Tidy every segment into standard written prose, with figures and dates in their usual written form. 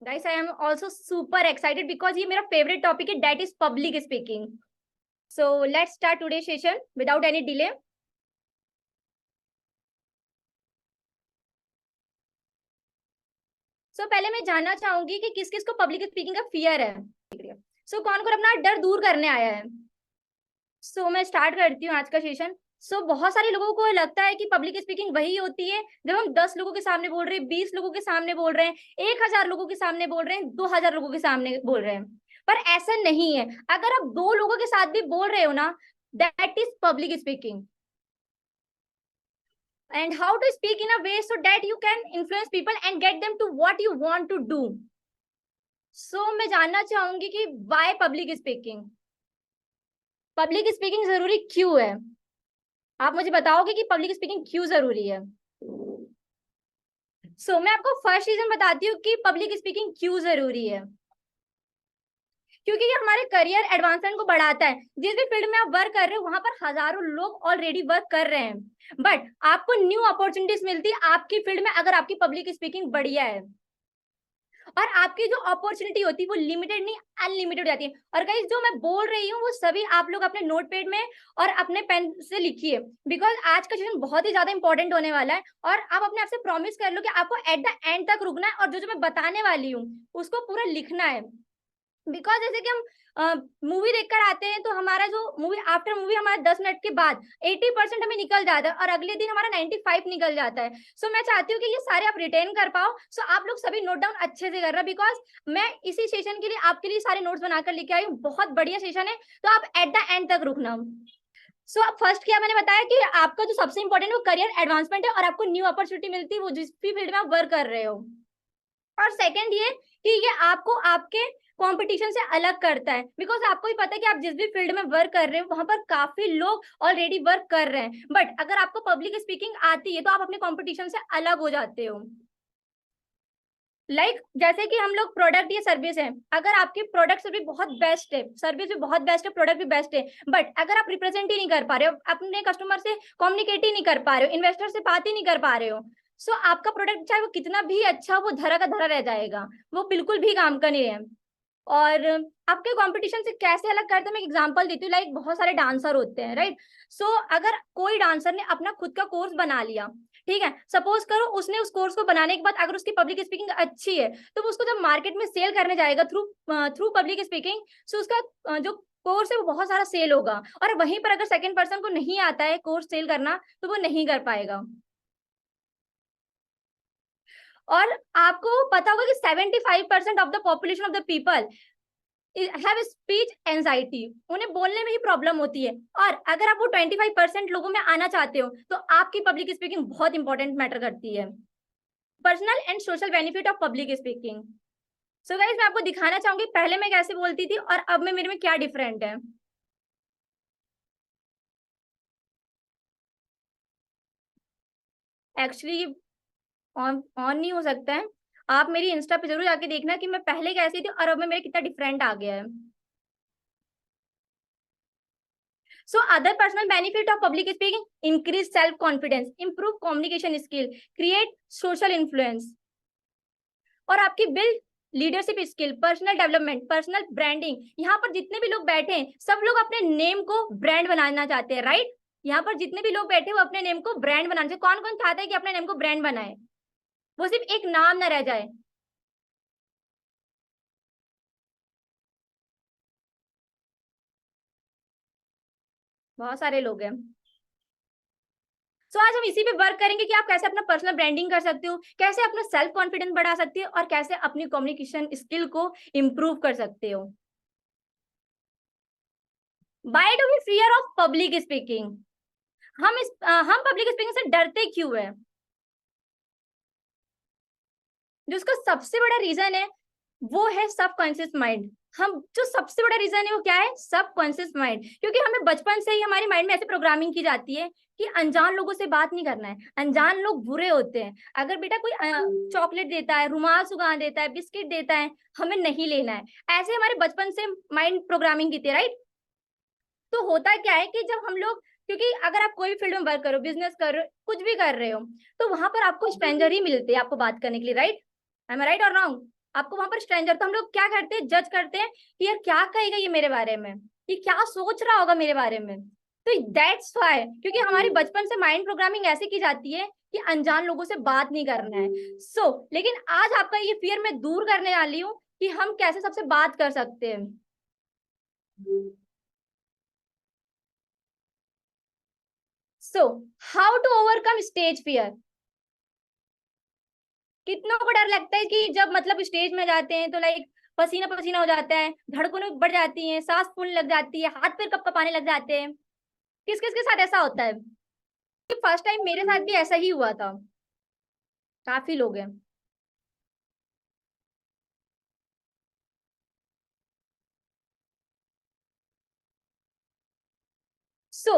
Guys, I am also super excited because ये मेरा favorite topic है, that is public speaking. So let's start today's session without any delay. पहले मैं जानना चाहूंगी कि किस किस को पब्लिक स्पीकिंग का फियर है। कौन कौन अपना डर दूर करने आया है। मैं स्टार्ट करती हूँ आज का सेशन। बहुत सारे लोगों को लगता है कि पब्लिक स्पीकिंग वही होती है जब हम 10 लोगों के सामने बोल रहे हैं, 20 लोगों के सामने बोल रहे हैं, 1000 लोगों के सामने बोल रहे हैं, 2000 लोगों के सामने बोल रहे हैं। पर ऐसा नहीं है। अगर आप 2 लोगों के साथ भी बोल रहे हो ना, that is public speaking. And how to speak in a way so that you can influence people and get them to what you want to do. मैं जानना चाहूंगी कि why public speaking? Public speaking जरूरी क्यों है? आप मुझे बताओगे कि पब्लिक स्पीकिंग क्यों जरूरी है? मैं आपको फर्स्ट रीजन बताती हूँ कि पब्लिक स्पीकिंग क्यों जरूरी है। क्योंकि ये हमारे करियर एडवांसमेंट को बढ़ाता है। जिस भी फील्ड में आप वर्क कर रहे हो वहां पर हजारों लोग ऑलरेडी वर्क कर रहे हैं, बट आपको न्यू अपॉर्चुनिटीज मिलती है आपकी फील्ड में अगर आपकी पब्लिक स्पीकिंग बढ़िया है। और आपकी जो अपॉर्चुनिटी होती है वो लिमिटेड नहीं अनलिमिटेड हो जाती है। और गाइस जो मैं बोल रही हूँ वो सभी आप लोग अपने नोटपैड में और अपने पेन से लिखिए, बिकॉज आज का सेशन बहुत ही ज्यादा इंपॉर्टेंट होने वाला है। और आप अपने आप से प्रॉमिस कर लो कि आपको एट द एंड तक रुकना है और जो जो मैं बताने वाली हूँ उसको पूरा लिखना है। बिकॉज जैसे कि हम मूवी देखकर आते हैं तो हमारा जो मूवी आफ्टर मूवी हमारा 10 मिनट के बाद 80% हमें निकल जाता है और अगले दिन हमारा 95 निकल जाता है। मैं चाहती हूँ कि ये सारे आप रिटेन कर पाओ। आप लोग सभी नोट डाउन अच्छे से कर रहे हो, बिकॉज मैं इसी सेशन के लिए आपके लिए सारे नोट्स बनाकर लेके आई हूँ। बहुत बढ़िया सेशन है, तो आप एट द एंड तक रुकना। अब फर्स्ट क्या मैंने बताया कि आपका जो सबसे इंपॉर्टेंट वो करियर एडवांसमेंट है और आपको न्यू अपॉर्चुनिटी मिलती है वो जिस भी फील्ड में आप वर्क कर रहे हो। और सेकंड ये कि ये आपको आपके कंपटीशन से अलग करता है, बिकॉज आपको ही पता है कि आप जिस भी फील्ड में वर्क कर रहे हो वहां पर काफी लोग ऑलरेडी वर्क कर रहे हैं, बट अगर आपको पब्लिक स्पीकिंग आती है तो आप अपने कंपटीशन से अलग हो जाते हो। जैसे कि हम लोग प्रोडक्ट या सर्विस है, अगर आपकी प्रोडक्ट भी बहुत बेस्ट है, सर्विस भी बहुत बेस्ट है, प्रोडक्ट भी बेस्ट है, बट अगर आप रिप्रेजेंट ही नहीं कर पा रहे हो, अपने कस्टमर से कम्युनिकेट ही नहीं कर पा रहे हो, इन्वेस्टर से बात ही नहीं कर पा रहे हो, आपका प्रोडक्ट चाहे वो कितना भी अच्छा वो धरा का धरा रह जाएगा, वो बिल्कुल भी काम का नहीं है। और आपके कंपटीशन से कैसे अलग करते हैं, मैं एग्जांपल देती हूँ। बहुत सारे डांसर होते हैं, राइट। अगर कोई डांसर ने अपना खुद का कोर्स बना लिया, ठीक है, सपोज करो उसने उस कोर्स को बनाने के बाद अगर उसकी पब्लिक स्पीकिंग अच्छी है तो वो उसको जब मार्केट में सेल करने जाएगा थ्रू पब्लिक स्पीकिंग, उसका जो कोर्स है वो बहुत सारा सेल होगा। और वहीं पर अगर सेकंड पर्सन को नहीं आता है कोर्स सेल करना तो वो नहीं कर पाएगा। और आपको पता होगा कि 75% of the population of the people have speech anxiety, उन्हें बोलने में ही प्रॉब्लम होती है। और अगर आप वो 25% लोगों में आना चाहते हो तो आपकी पब्लिक स्पीकिंग बहुत इंपॉर्टेंट मैटर करती है। Personal and social benefit of public speaking. Guys मैं आपको दिखाना चाहूंगी पहले मैं कैसे बोलती थी और अब में मेरे में क्या डिफरेंट है। एक्चुअली ऑन नहीं हो सकता है। आप मेरी इंस्टा पे जरूर जाके देखना कि मैं पहले कैसी थी और अब में मेरे कितना डिफरेंट आ गया है। Other personal benefit of public speaking: increase self-confidence, improve communication skill, create social influence, और आपकी build leadership skill, personal development, personal branding. यहाँ पर जितने भी लोग बैठे हैं सब लोग अपने नेम को ब्रांड बनाना चाहते हैं, राइट। यहाँ पर जितने भी लोग बैठे वो अपने नेम को ब्रांड बनाना चाहते हैं। कौन कौन चाहता है कि अपने नेम को ब्रांड बनाए, वो सिर्फ एक नाम ना रह जाए। बहुत सारे लोग हैं। आज हम इसी पे वर्क करेंगे कि आप कैसे अपना पर्सनल ब्रांडिंग कर सकते हो, कैसे अपना सेल्फ कॉन्फिडेंस बढ़ा सकते हो और कैसे अपनी कम्युनिकेशन स्किल को इंप्रूव कर सकते हो। Why do we fear of public speaking? हम पब्लिक स्पीकिंग से डरते क्यों है? जो उसका सबसे बड़ा रीजन है वो है सबकॉन्शियस माइंड। हम जो सबसे बड़ा रीजन है वो क्या है? Subconscious mind. क्योंकि हमें बचपन से ही हमारी माइंड में ऐसे प्रोग्रामिंग की जाती है कि अनजान लोगों से बात नहीं करना है, अनजान लोग बुरे होते हैं। अगर बेटा कोई चॉकलेट देता है, रुमाल सुगा देता है, बिस्किट देता है, हमें नहीं लेना है। ऐसे हमारे बचपन से माइंड प्रोग्रामिंग की थी, राइट। तो होता क्या है कि जब हम लोग, क्योंकि अगर आप कोई भी फील्ड में वर्क करो, बिजनेस कर रहे हो, कुछ भी कर रहे हो, तो वहां पर आपको स्ट्रेंजर ही मिलते हैं आपको बात करने के लिए, राइट। एम आई राइट और रॉन्ग? आपको वहां पर स्ट्रेंजर, तो हम लोग क्या करते हैं, जज करते हैं कि यार क्या कहेगा ये मेरे बारे में, ये क्या सोच रहा होगा मेरे बारे में। तो दैट्स व्हाई, क्योंकि हमारी बचपन से माइंड प्रोग्रामिंग ऐसे की जाती है कि अनजान लोगों से बात नहीं करना है। लेकिन आज आपका ये फियर मैं दूर करने वाली हूँ कि हम कैसे सबसे बात कर सकते हैं। So how to overcome stage fear. कितनों को डर लगता है कि जब मतलब स्टेज में जाते हैं तो लाइक पसीना पसीना हो जाता है, धड़कनें बढ़ जाती हैं, सांस फूलने लग जाती है, हाथ पैर कपकपाने लग जाते हैं। किस किस के साथ ऐसा होता है? फर्स्ट टाइम मेरे साथ भी ऐसा ही हुआ था। काफी लोग हैं। सो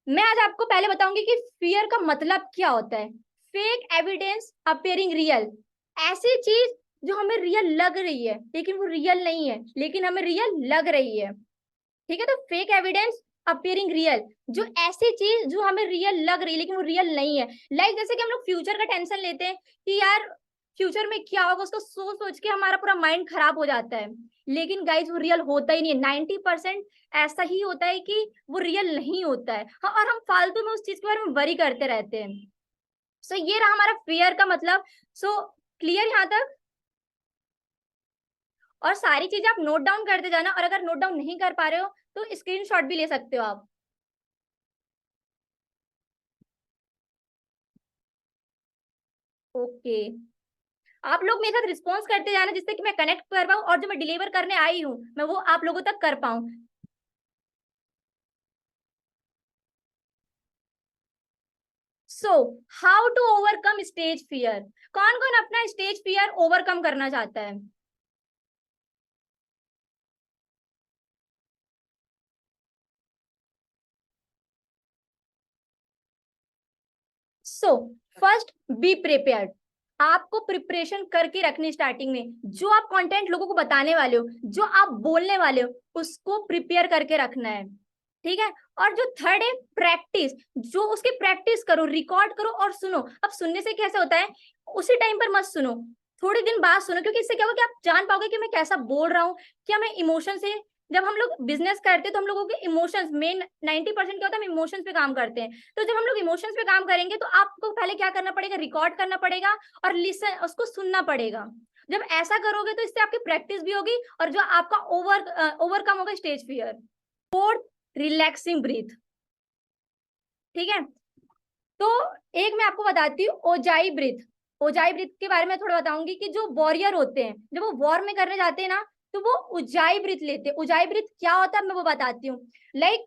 मैं आज आपको पहले बताऊंगी कि फियर का मतलब क्या होता है। फेक एविडेंस अपेयरिंग रियल, ऐसी चीज जो हमें रियल लग रही है लेकिन वो रियल नहीं है, लेकिन हमें रियल लग रही है। ठीक है, तो फेक एविडेंस अपियरिंग रियल, जो ऐसी चीज जो हमें रियल लग रही है लेकिन वो रियल नहीं है। लाइक जैसे कि हम लोग फ्यूचर का टेंशन लेते हैं कि यार फ्यूचर में क्या होगा, उसको सोच सोच के हमारा पूरा माइंड खराब हो जाता है। लेकिन गाइज वो रियल होता ही नहीं है, 90% ऐसा ही होता है कि वो रियल नहीं होता है। हाँ, और हम फालतू में उस चीज के बारे में वरी करते रहते हैं। ये रहा हमारा फियर का मतलब। क्लियर यहाँ तक? और सारी चीजें आप नोट डाउन करते जाना, और अगर नोट डाउन नहीं कर पा रहे हो तो स्क्रीनशॉट भी ले सकते हो आप। ओके, आप लोग मेरे साथ रिस्पॉन्स करते जाना जिससे कि मैं कनेक्ट कर पाऊँ, और जो मैं डिलीवर करने आई हूँ मैं वो आप लोगों तक कर पाऊँ। So how to overcome stage fear. कौन कौन अपना स्टेज फियर ओवरकम करना चाहता है? So first, be prepared. आपको प्रिपरेशन करके रखनी स्टार्टिंग में, जो आप कंटेंट लोगों को बताने वाले हो, जो आप बोलने वाले हो, उसको प्रिपेयर करके रखना है। ठीक है, और जो थर्ड है प्रैक्टिस, जो उसकी प्रैक्टिस करो, रिकॉर्ड करो और सुनो। अब सुनने से कैसे होता है, उसी टाइम पर मत सुनो, थोड़े दिन बाद सुनो, क्योंकि इससे क्या होगा कि आप जान पाओगे कि मैं कैसा बोल रहा हूँ, क्या मैं इमोशन से। जब हम लोग बिजनेस करते हैं तो हम लोगों के इमोशंस मेन 90% क्या होता है, हम इमोशंस पे काम करते हैं। तो जब हम लोग इमोशंस पे काम करेंगे तो आपको पहले क्या करना पड़ेगा, रिकॉर्ड करना पड़ेगा और लिसन, उसको सुनना पड़ेगा। जब ऐसा करोगे तो इससे आपकी प्रैक्टिस भी होगी और जो आपका ओवरकम होगा stage fear. Fourth, relaxing breath. ठीक है, तो एक मैं आपको बताती हूँ ओजाई ब्रीथ। ओजाई ब्रीथ के बारे में थोड़ा बताऊंगी कि जो वॉरियर होते हैं जब वो वॉर में करने जाते हैं ना, तो वो उजाई ब्रीथ लेते हैं। उजाई ब्रीथ क्या होता है मैं वो बताती हूँ। लाइक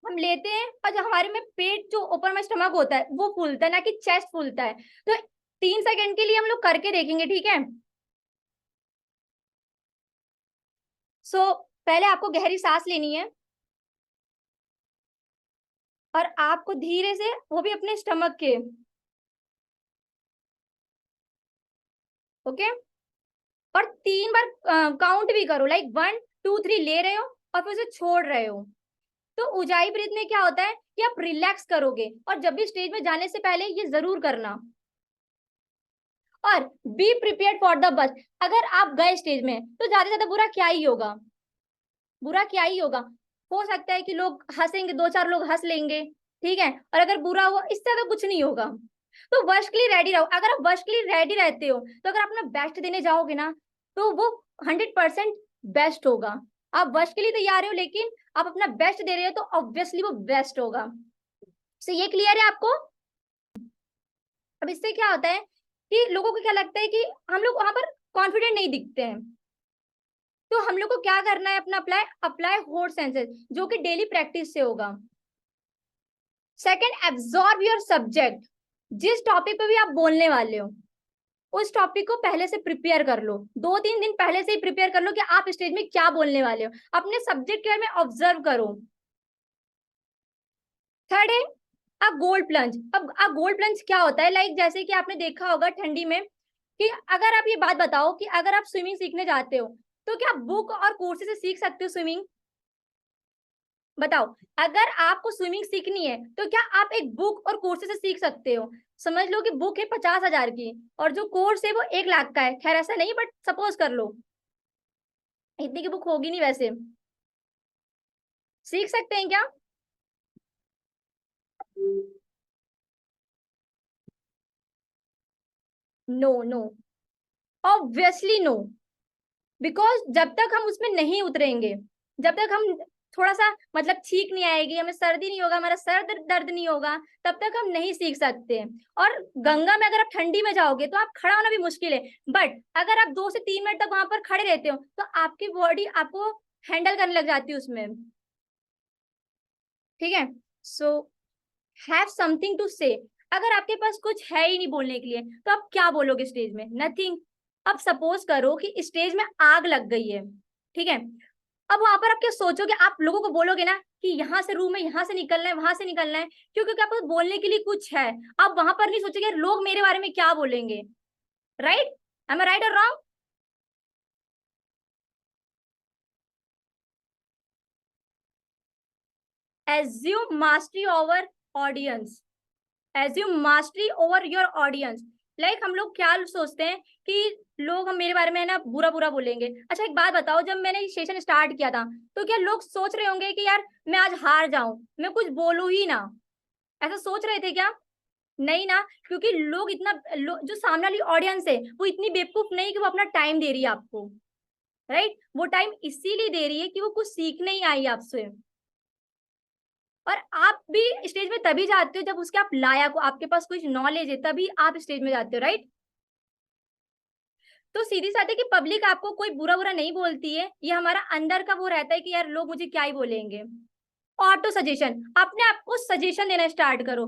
हम लेते हैं और जो हमारे में पेट, जो ऊपर में स्टमक होता है वो फूलता है, ना कि चेस्ट फूलता है। तो 3 सेकंड के लिए हम लोग करके देखेंगे, ठीक है? पहले आपको गहरी सांस लेनी है और आपको धीरे से, वो भी अपने स्टमक के, ओके, और 3 बार काउंट भी करो, लाइक 1 2 3 ले रहे हो और फिर उसे छोड़ रहे हो। तो उजाई ब्रीथ में क्या होता है कि आप रिलैक्स करोगे, और जब भी स्टेज में जाने से पहले ये जरूर करना। और be prepared for the bus. अगर आप गए स्टेज में तो ज्यादा से ज्यादा बुरा क्या ही होगा, बुरा क्या ही होगा। हो सकता है कि लोग हंसेंगे, 2 4 लोग हंस लेंगे, ठीक है, और अगर बुरा हुआ इससे तो कुछ नहीं होगा। तो वर्स्ट के लिए रेडी रहो। अगर आप वर्स्ट के लिए रेडी रहते हो तो अगर आप अपना बेस्ट देने जाओगे ना, तो वो 100% बेस्ट होगा। आप वर्स्ट के लिए तैयार हो लेकिन आप अपना बेस्ट दे रहे हो तो ऑब्वियसली वो बेस्ट होगा। ये क्लियर है आपको? अब इससे क्या होता है कि लोगों को क्या लगता है कि हम लोग वहां पर कॉन्फिडेंट नहीं दिखते हैं। तो हम लोग को क्या करना है, अपना अप्लाई अप्लाई होल्ड सेंसेस, जो कि डेली प्रैक्टिस से होगा। Second, absorb your subject. जिस टॉपिक पे भी आप बोलने वाले हो उस टॉपिक को पहले से प्रिपेयर कर लो, 2 3 दिन पहले से ही प्रिपेयर कर लो कि आप स्टेज में क्या बोलने वाले हो, अपने सब्जेक्ट के बारे में ऑब्जर्व करो। थर्ड है अ गोल्ड प्लंज। अब अ गोल्ड प्लंज क्या होता है, लाइक जैसे कि आपने देखा होगा ठंडी में कि अगर आप ये बात बताओ कि अगर आप स्विमिंग सीखने जाते हो तो क्या बुक और कोर्सेज से सीख सकते हो स्विमिंग? बताओ, अगर आपको स्विमिंग सीखनी है तो क्या आप एक बुक और कोर्स से सीख सकते हो? समझ लो कि बुक है 50,000 की और जो कोर्स है वो 1 लाख का है। खैर ऐसा नहीं, बट सपोज कर लो, इतनी की बुक होगी नहीं वैसे। सीख सकते हैं क्या? No no, obviously no. Because जब तक हम उसमें नहीं उतरेंगे, जब तक हम थोड़ा सा मतलब ठीक नहीं आएगी, हमें सर्दी नहीं होगा, हमारा सर दर्द नहीं होगा, तब तक हम नहीं सीख सकते। और गंगा में अगर आप ठंडी में जाओगे तो आप खड़ा होना भी मुश्किल है, बट अगर आप 2 से 3 मिनट तक वहां पर खड़े रहते हो तो आपकी बॉडी आपको हैंडल करने लग जाती है उसमें। ठीक है, सो हैव समथिंग टू से। अगर आपके पास कुछ है ही नहीं बोलने के लिए तो आप क्या बोलोगे स्टेज में? नथिंग। अब सपोज करो कि स्टेज में आग लग गई है, ठीक है, अब वहां पर आप क्या सोचोगे? आप लोगों को बोलोगे ना कि यहाँ से रूम है, यहाँ से निकलना है, वहां से निकलना है, क्योंकि आपको बोलने के लिए कुछ है। आप वहां पर नहीं सोचोगे लोग मेरे बारे में क्या बोलेंगे। राइट? एम आई राइट और wrong? Assume mastery over audience, assume mastery over your audience. Like हम लोग क्या सोचते हैं कि लोग हम मेरे बारे में ना बुरा बुरा बोलेंगे। अच्छा एक बात बताओ, जब मैंने सेशन स्टार्ट किया था तो क्या लोग सोच रहे होंगे कि यार मैं आज हार जाऊं, मैं कुछ बोलूं ही ना? ऐसा सोच रहे थे क्या? नहीं ना, क्योंकि लोग इतना जो सामने वाली ऑडियंस है वो इतनी बेवकूफ नहीं कि वो अपना टाइम दे रही है आपको। राइट? वो टाइम इसीलिए दे रही है कि वो कुछ सीखने ही आई आपसे। और आप भी स्टेज में तभी जाते हो जब उसके आप लायक हो, आपके पास कुछ नॉलेज है, तभी आप स्टेज में जाते हो। राइट? तो सीधी सी बात है कि पब्लिक आपको कोई बुरा बुरा नहीं बोलती है, ये हमारा अंदर का वो रहता है कि यार लोग मुझे क्या ही बोलेंगे। ऑटो सजेशन, अपने आप को सजेशन देना स्टार्ट करो,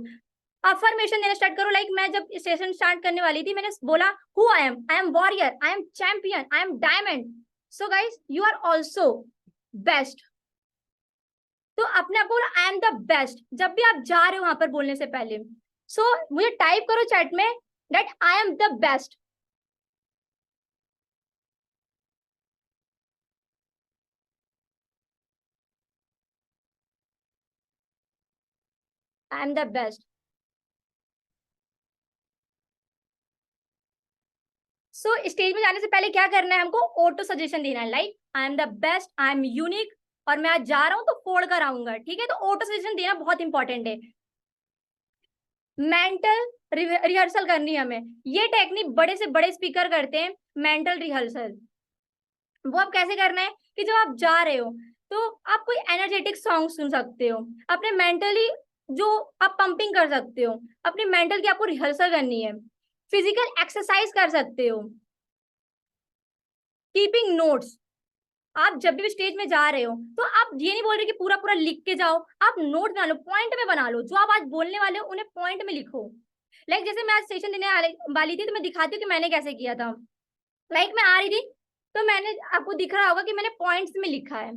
अफर्मेशन देना स्टार्ट करो। लाइक मैं जब सेशन स्टार्ट करने वाली थी मैंने बोला who I am warrior, I am champion, I am diamond, so guys you are also best. तो अपने आप को बोला आई एम द बेस्ट जब भी आप जा रहे हो वहां पर बोलने से पहले। सो मुझे टाइप करो चैट में that I am the best. I am the best. So stage में जाने से पहले क्या करना है? हमको ऑटो सजेशन देना है, like I am the best, I M unique, और मैं आज जा रहा हूँ तो फोड़ कर आऊंगा। ठीक है, तो ऑटो सजेशन देना बहुत इंपॉर्टेंट है। मेंटल रिहर्सल करनी है हमें। ये टेक्निक बड़े से बड़े स्पीकर करते हैं, मेंटल रिहर्सल। वो आप कैसे करना है कि जब आप जा रहे हो तो आप कोई एनर्जेटिक सॉन्ग सुन सकते हो, अपने मेंटली जो आप पंपिंग कर सकते हो, अपनी मेंटल की आपको रिहर्सल करनी है। फिजिकल एक्सरसाइज कर सकते हो, कीपिंग नोट्स। आप जब भी स्टेज में जा रहे हो तो आप ये नहीं बोल रहे कि पूरा पूरा लिख के जाओ, आप नोट बना लो, पॉइंट में बना लो, जो आप आज बोलने वाले हो उन्हें पॉइंट में लिखो। लाइक जैसे मैं आज सेशन देने वाली थी तो मैं दिखाती हूँ कि मैंने कैसे किया था। लाइक मैं आ रही थी तो मैंने, आपको दिख रहा होगा कि मैंने पॉइंट्स में लिखा है।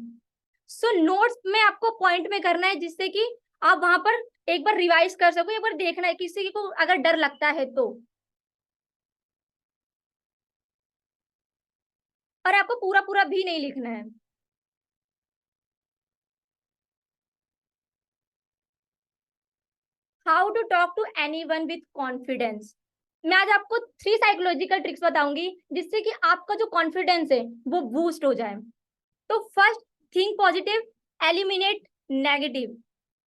सो नोट्स में आपको पॉइंट में करना है जिससे कि आप वहां पर एक बार रिवाइज कर सको, एक बार देखना है किसी को अगर डर लगता है तो। और आपको पूरा पूरा भी नहीं लिखना है। How to talk to anyone with confidence. मैं आज आपको 3 साइकोलॉजिकल ट्रिक्स बताऊंगी जिससे कि आपका जो कॉन्फिडेंस है वो बूस्ट हो जाए। तो first, think positive, eliminate negative.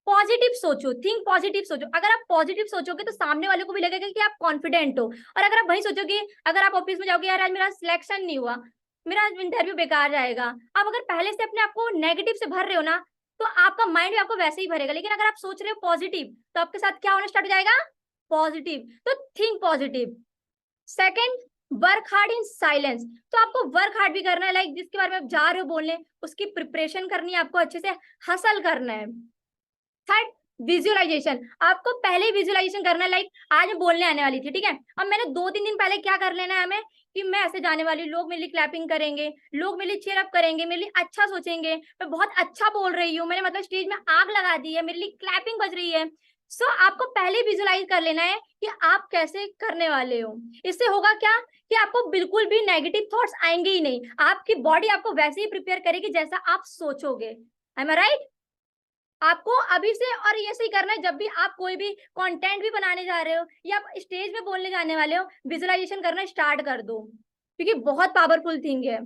Positive सोचो, थिंक पॉजिटिव सोचो। अगर आप पॉजिटिव सोचोगे तो सामने वाले को भी लगेगा कि आप कॉन्फिडेंट हो। और अगर आप वही सोचोगे, अगर आप ऑफिस में जाओगे यार आज मेरा सिलेक्शन नहीं हुआ, मेरा इंटरव्यू बेकार जाएगा, आप अगर पहले से अपने आप को नेगेटिव से भर रहे हो ना, तो आपका माइंड भी आपको वैसे ही भरेगा। लेकिन अगर आप सोच रहे हो पॉजिटिव तो आपके साथ क्या होना स्टार्ट हो जाएगा? पॉजिटिव। तो think positive. Second, work hard in silence. तो आपको वर्क हार्ड भी करना है, लाइक जिसके बारे में आप जा रहे हो बोलने उसकी प्रिपरेशन करनी है, आपको अच्छे से हसल करना है। Third, visualization. आपको पहले ही विजुअलाइजेशन करना है, लाइक आज मैं बोलने आने वाली थी, ठीक है, अब मैंने 2-3 दिन पहले क्या कर लेना है हमें कि मैं ऐसे जाने वाली, लोग मेरे लिए क्लैपिंग करेंगे, लोग मेरे लिए चीयर अप करेंगे, मेरे लिए अच्छा सोचेंगे, मैं बहुत अच्छा बोल रही हूँ, मैंने मतलब स्टेज में आग लगा दी है, मेरे लिए क्लैपिंग बज रही है। सो आपको पहले विजुअलाइज कर लेना है कि आप कैसे करने वाले हो। इससे होगा क्या कि आपको बिल्कुल भी नेगेटिव थॉट्स आएंगे ही नहीं, आपकी बॉडी आपको वैसे ही प्रिपेयर करेगी जैसा आप सोचोगे। एम आई राइट? आपको अभी से और ये सही करना है, जब भी आप कोई भी कंटेंट भी बनाने जा रहे हो या आप स्टेज पे बोलने जाने वाले हो, विजुअलाइजेशन करना स्टार्ट कर दो, क्योंकि बहुत पावरफुल थिंग है।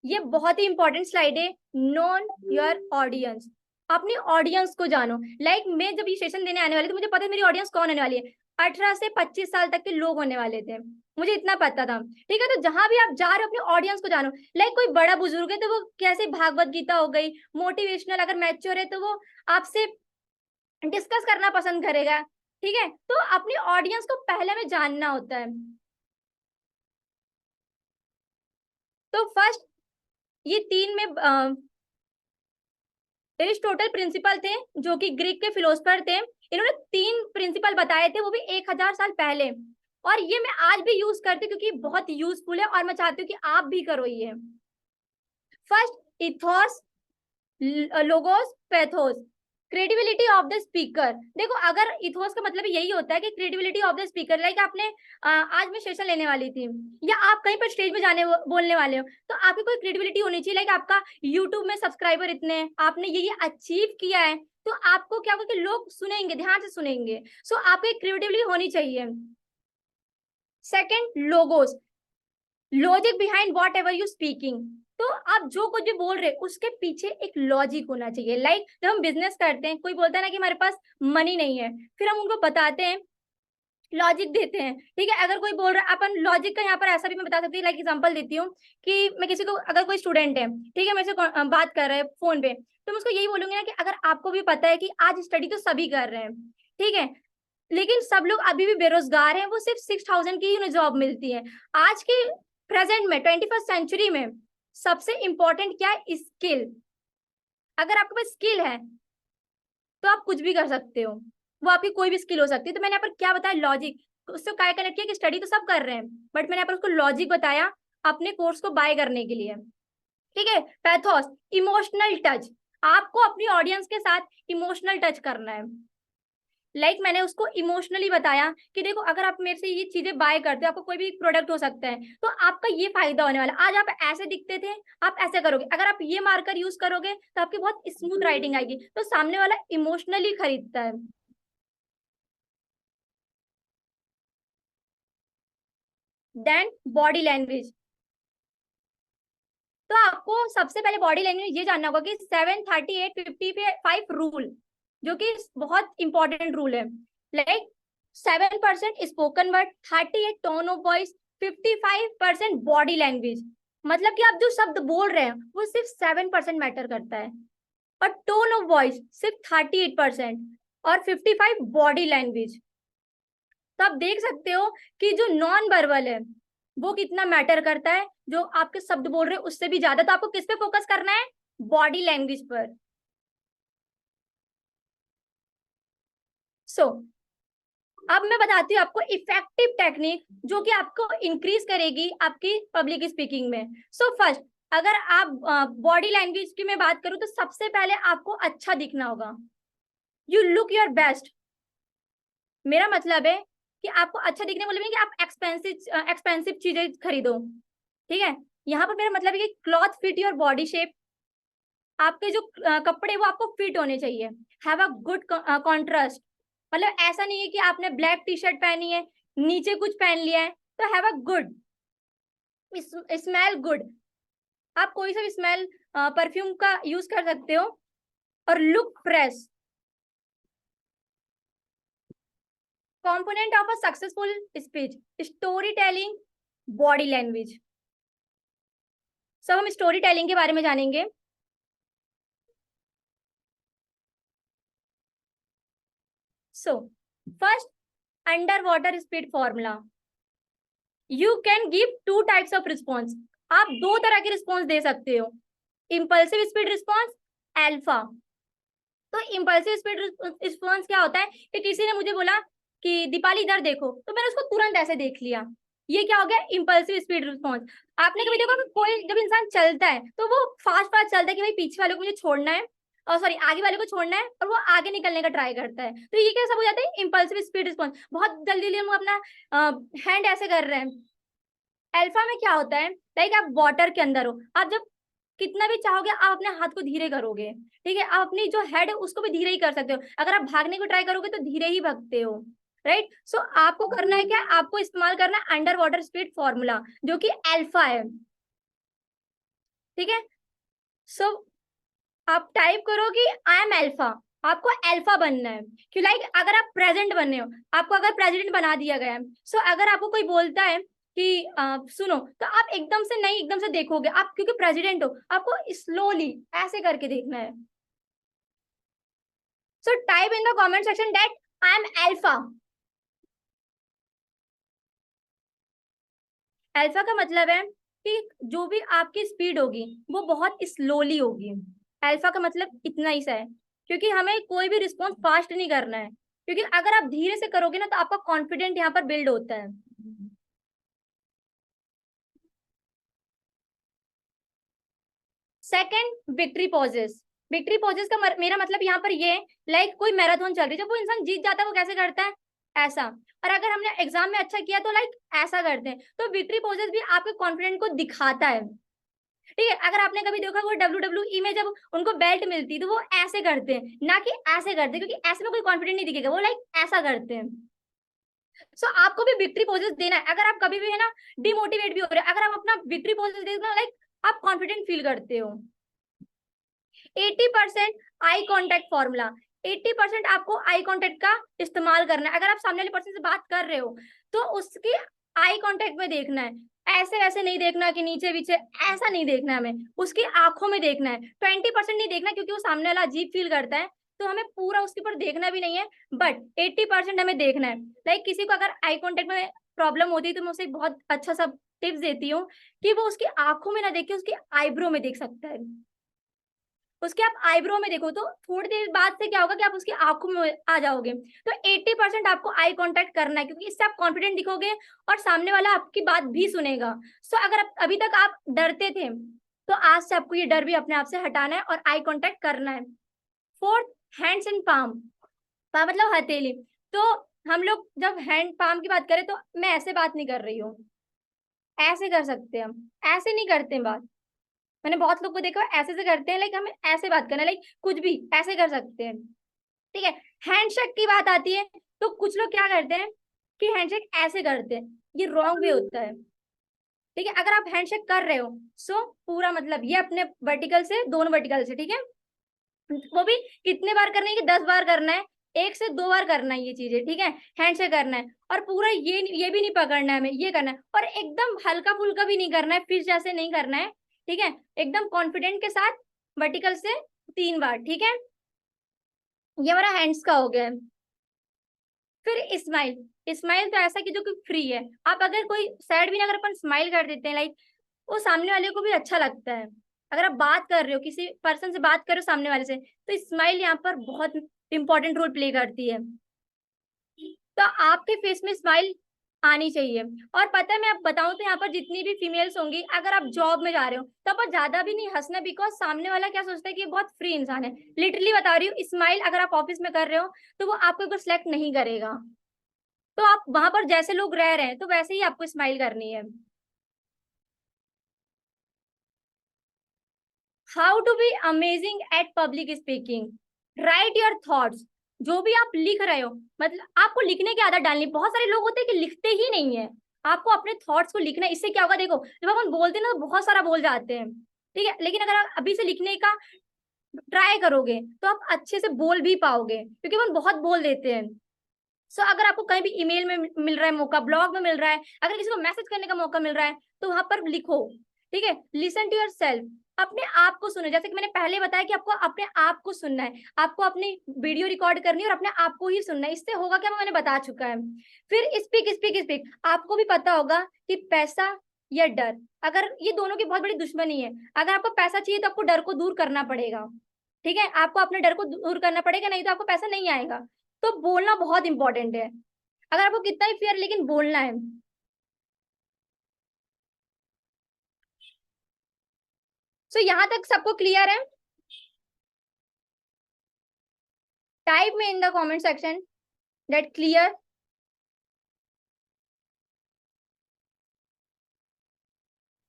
ये बहुत ही इंपॉर्टेंट स्लाइड है, नोन योर ऑडियंस। अपनी ऑडियंस को जानो। मैं जब ये सेशन देने आने वाली थी, मुझे पता है मेरी ऑडियंस कौन होने वाली है। 18 से 25 साल तक के लोग होने वाले थे, मुझे इतना पता था। ठीक है, तो जहां भी आप जा रहे हो अपनी ऑडियंस को जानो। कोई बड़ा बुजुर्ग है तो वो कैसे भागवत गीता हो गई, मोटिवेशनल, अगर मैच्योर है तो वो आपसे डिस्कस करना पसंद करेगा। ठीक है, तो अपनी ऑडियंस को पहले में जानना होता है। तो फर्स्ट, ये तीन में एरिस्टोटल प्रिंसिपल थे, जो कि ग्रीक के फिलोसफर थे। इन्होंने तीन प्रिंसिपल बताए थे, वो भी 1000 साल पहले। और ये मैं आज भी यूज करती हूँ क्योंकि बहुत यूजफुल है, और मैं चाहती हूँ कि आप भी करो ये। First, ethos, logos, pathos. Credibility of the speaker. देखो, अगर इथोस का मतलब यही होता है कि क्रेडिबिलिटी ऑफ द स्पीकर। आपने आज मैं सेशन लेने वाली थी, या आप कहीं पर स्टेज में जाने बोलने वाले हो, तो आपकी कोई क्रेडिबिलिटी होनी चाहिए। आपका यूट्यूब में सब्सक्राइबर इतने हैं, आपने ये अचीव किया है, तो आपको क्या होगा कि लोग सुनेंगे, ध्यान से सुनेंगे। सो आपकी क्रेडिबिलिटी होनी चाहिए। Second, logos, logic behind what ever you speaking. तो आप जो कुछ भी बोल रहे हैं उसके पीछे एक लॉजिक होना चाहिए। जब हम बिजनेस करते हैं, कोई बोलता है ना कि हमारे पास मनी नहीं है, फिर हम उनको बताते हैं, लॉजिक देते हैं। ठीक है, अगर कोई बोल रहा है, अपन लॉजिक का यहाँ पर ऐसा भी मैं बता सकती हूँ। एग्जांपल देती हूँ कि मैं किसी को, अगर कोई स्टूडेंट है, ठीक है, मेरे से बात कर रहे हैं फोन पे, तो मैं उसको यही बोलूंगी ना कि अगर आपको भी पता है कि आज स्टडी तो सभी कर रहे हैं, ठीक है, लेकिन सब लोग अभी भी बेरोजगार हैं, वो सिर्फ 6000 की ही जॉब मिलती है। आज के प्रेजेंट में, 21st सेंचुरी में, सबसे इंपॉर्टेंट क्या है? स्किल। अगर आपके पास स्किल है तो आप कुछ भी कर सकते हो, वो आपकी कोई भी स्किल हो सकती है। तो मैंने यहाँ पर क्या बताया? लॉजिक। उससे क्या कनेक्ट किया कि स्टडी तो सब कर रहे हैं, बट मैंने यहाँ पर उसको लॉजिक बताया अपने कोर्स को बाय करने के लिए। ठीक है। Pathos, emotional touch. आपको अपनी ऑडियंस के साथ इमोशनल टच करना है। मैंने उसको इमोशनली बताया कि देखो, अगर आप मेरे से ये चीजें बाय करते हो, आपको कोई भी प्रोडक्ट हो सकता है, तो आपका ये फायदा होने वाला। आज आप ऐसे दिखते थे, आप ऐसे करोगे, अगर आप ये मार्कर यूज करोगे तो आपकी बहुत स्मूथ राइटिंग आएगी। तो सामने वाला इमोशनली खरीदता है। Then, body language. तो आपको सबसे पहले बॉडी लैंग्वेज ये जानना होगा कि 738-55 रूल, जो कि बहुत इंपॉर्टेंट रूल है। 7% spoken word, 38 tone of voice, 55% body language. मतलब कि आप जो शब्द बोल रहे हैं वो सिर्फ 7% मैटर करता है, और टोन ऑफ वॉइस सिर्फ 38%, और 55 बॉडी लैंग्वेज। तो आप देख सकते हो कि जो नॉन वर्बल है वो कितना मैटर करता है, जो आपके शब्द बोल रहे हैं उससे भी ज्यादा। तो आपको किस पे फोकस करना है? बॉडी लैंग्वेज पर। सो अब मैं बताती हूँ आपको इफेक्टिव टेक्निक, जो कि आपको इंक्रीज करेगी आपकी पब्लिक स्पीकिंग में। फर्स्ट, अगर आप बॉडी लैंग्वेज की मैं बात करूँ, तो सबसे पहले आपको अच्छा दिखना होगा। You look your best. मेरा मतलब है कि आपको अच्छा दिखने, मतलब कि आप एक्सपेंसिव चीजें खरीदो। ठीक है, यहाँ पर मेरा मतलब है कि cloth fit your body shape. आपके जो कपड़े वो आपको फिट होने चाहिए। Have a good contrast. मतलब ऐसा नहीं है कि आपने ब्लैक टी शर्ट पहनी है, नीचे कुछ पहन लिया है। तो have a good, smell good. आप कोई सा भी स्मेल परफ्यूम का यूज कर सकते हो। और look fresh. Component of a successful speech, story telling, body language. सब हम स्टोरी टेलिंग के बारे में जानेंगे। So first, under water speed formula. You can give two types of response. आप दो तरह के रिस्पॉन्स दे सकते हो, इम्पल्सिव स्पीड रिस्पॉन्स, अल्फा। तो इम्पल्सिव स्पीड रिस्पॉन्स क्या होता है कि किसी ने मुझे बोला कि दीपाली इधर देखो, तो मैंने उसको तुरंत ऐसे देख लिया। ये क्या हो गया? Impulsive speed response. आपने कभी देखा कि कोई जब इंसान चलता है तो वो फास्ट फास्ट चलता है कि भाई पीछे वाले को मुझे छोड़ना है, और सॉरी आगे वाले को छोड़ना है, और वो आगे निकलने का ट्राई करता है। तो ये क्या सब हो जाता है? Impulsive speed response. बहुत जल्दी हम अपना हैंड ऐसे कर रहे हैं, अल्फा में क्या होता है, लाइक आप वाटर के अंदर हो, आप जब कितना भी चाहोगे आप अपने हाथ को धीरे करोगे, ठीक है, आप अपनी जो हेड है उसको भी धीरे ही कर सकते हो, अगर आप भागने को ट्राई करोगे तो धीरे ही भागते हो, राइट। सो आपको करना है क्या, आपको इस्तेमाल करना है अंडर वाटर स्पीड फॉर्मूला जो कि अल्फा है, ठीक है। सो आप टाइप करो कि आई एम अल्फा, आपको अल्फा बनना है, क्यों, लाइक अगर आप प्रेजेंट बनने हो, आपको अगर प्रेसिडेंट बना दिया गया है, सो अगर आपको कोई बोलता है कि सुनो, तो आप एकदम से नहीं, एकदम से देखोगे आप, क्योंकि प्रेसिडेंट हो, आपको स्लोली ऐसे करके देखना है। So type in the comment section that I am alpha. Alpha का मतलब है कि जो भी आपकी स्पीड होगी वो बहुत स्लोली होगी, अल्फा का मतलब इतना ही सा है, क्योंकि हमें कोई भी रिस्पॉन्स फास्ट नहीं करना है, क्योंकि अगर आप धीरे से करोगे ना तो आपका कॉन्फिडेंट यहाँ पर बिल्ड होता है। Second, victory poses. Victory poses का मेरा मतलब यहाँ पर ये, लाइक कोई मैराथन चल रही है, जब वो इंसान जीत जाता है वो कैसे करता है, ऐसा, और अगर हमने एग्जाम में अच्छा किया तो लाइक ऐसा करते हैं, तो विक्ट्री पॉजेस भी आपके कॉन्फिडेंट को दिखाता है, ठीक है। अगर आपने कभी देखा वो WWE में जब उनको बेल्ट मिलती तो वो ऐसे करते हैं, ना कि ऐसे करते हैं, क्योंकि ऐसे में कोई कॉन्फिडेंट नहीं दिखेगा, वो लाइक ऐसा करते हैं। सो आपको भी विक्ट्री पोजेस देना है, अगर आप कभी भी है ना डिमोटिवेट भी हो रहे हैं, अगर आप अपना विक्ट्री पोजेस देखना, लाइक आप कॉन्फिडेंट फील करते हो। 80% आई कॉन्टेक्ट फॉर्मूला, 80% आपको आई कॉन्टेक्ट का इस्तेमाल करना है, अगर आप सामने वाले पर्सन से बात कर रहे हो तो उसकी आई कॉन्टेक्ट में देखना है, ऐसे वैसे नहीं देखना कि नीचे पीछे, ऐसा नहीं देखना है, हमें उसकी आंखों में देखना है। 20% नहीं देखना क्योंकि वो सामने वाला अजीब फील करता है, तो हमें पूरा उसके ऊपर देखना भी नहीं है, बट 80% हमें देखना है। लाइक किसी को अगर आई कॉन्टेक्ट में प्रॉब्लम होती है तो मैं उसे बहुत अच्छा सा टिप्स देती हूँ कि वो उसकी आंखों में ना देखे, उसकी आईब्रो में देख सकता है, उसके आप आईब्रो में देखो, तो थोड़ी देर बाद से क्या होगा कि आप उसकी आंखों में आ जाओगे। तो 80% आपको आई कांटेक्ट करना है, क्योंकि इससे आप कॉन्फिडेंट दिखोगे और सामने वाला आपकी बात भी सुनेगा। सो अगर अभी तक आप डरते थे तो आज से आपको ये डर भी अपने आप से हटाना है और आई कांटेक्ट करना है। Fourth, hands in palm. Palm मतलब हथेली। तो हम लोग जब हैंड पाम की बात करें तो मैं ऐसे बात नहीं कर रही हूँ, ऐसे कर सकते हैं हम, ऐसे नहीं करते बात। मैंने बहुत लोग को देखा ऐसे से करते हैं, लाइक हमें ऐसे बात करना है, लाइक कुछ भी ऐसे कर सकते हैं, ठीक है। हैंडशेक की बात आती है तो कुछ लोग क्या करते हैं कि हैंडशेक ऐसे करते हैं, ये रॉन्ग वे होता है, ठीक है। अगर आप हैंडशेक कर रहे हो सो पूरा मतलब ये अपने वर्टिकल से दोनों वर्टिकल से, ठीक है, वो भी कितने बार करना है कि 10 बार करना है, 1 से 2 बार करना है ये चीजें, ठीक है। हैंडशेक करना है और पूरा ये भी नहीं पकड़ना है हमें, ये करना है, और एकदम हल्का फुल्का भी नहीं करना है, फिर जैसे नहीं करना है, ठीक है, एकदम कॉन्फिडेंट के साथ वर्टिकल से 3 बार, ठीक है। ये हमारा हैंड्स का हो गया। फिर स्माइल। स्माइल तो ऐसा कि जो कि फ्री है, आप अगर कोई सैड भी ना, अगर अपन स्माइल कर देते हैं, लाइक वो सामने वाले को भी अच्छा लगता है। अगर आप बात कर रहे हो किसी पर्सन से, बात कर रहे हो सामने वाले से, तो स्माइल यहाँ पर बहुत इंपॉर्टेंट रोल प्ले करती है। तो आपके फेस में स्माइल आनी चाहिए। और पता है मैं आप बताऊं तो यहाँ पर जितनी भी फीमेल्स होंगी, अगर आप जॉब में जा रहे हो तो आप ज्यादा भी नहीं हंसना, बिकॉज सामने वाला क्या सोचता है कि ये बहुत फ्री इंसान है। लिटरली बता रही हूँ, स्माइल अगर आप ऑफिस में कर रहे हो तो वो आपको एक सिलेक्ट नहीं करेगा, तो आप वहां पर जैसे लोग रह रहे हैं तो वैसे ही आपको स्माइल करनी है। How to be amazing at public speaking. Write your thoughts. जो भी आप लिख रहे हो, मतलब आपको लिखने की आदत डालनी। बहुत सारे लोग होते हैं कि लिखते ही नहीं है, आपको अपने थॉट्स को लिखना है। इससे क्या होगा, देखो जब अपन बोलते हैं ना तो बहुत सारा बोल जाते हैं, ठीक है, लेकिन अगर आप अभी से लिखने का ट्राई करोगे तो आप अच्छे से बोल भी पाओगे, क्योंकि अपन बहुत बोल देते हैं। सो अगर आपको कहीं भी ईमेल में मिल रहा है मौका, ब्लॉग में मिल रहा है, अगर किसी को मैसेज करने का मौका मिल रहा है तो वहां पर लिखो, ठीक है। Listen to your yourself आप को सुनो, जैसे कि मैंने पहले बताया कि आपको अपने आप को सुनना है, आपको अपनी वीडियो रिकॉर्ड करनी है और अपने आप को ही सुनना है। इससे होगा क्या, मैंने बता चुका है। फिर स्पीक स्पीक स्पीक। आपको भी पता होगा कि पैसा या डर, अगर ये दोनों की बहुत बड़ी दुश्मनी है। अगर आपको पैसा चाहिए तो आपको डर को दूर करना पड़ेगा, ठीक है, आपको अपने डर को दूर करना पड़ेगा, नहीं तो आपको पैसा नहीं आएगा। तो बोलना बहुत इंपॉर्टेंट है, अगर आपको कितना ही फियर, लेकिन बोलना है। सो यहाँ तक सबको क्लियर है? टाइप में in the comment section that clear.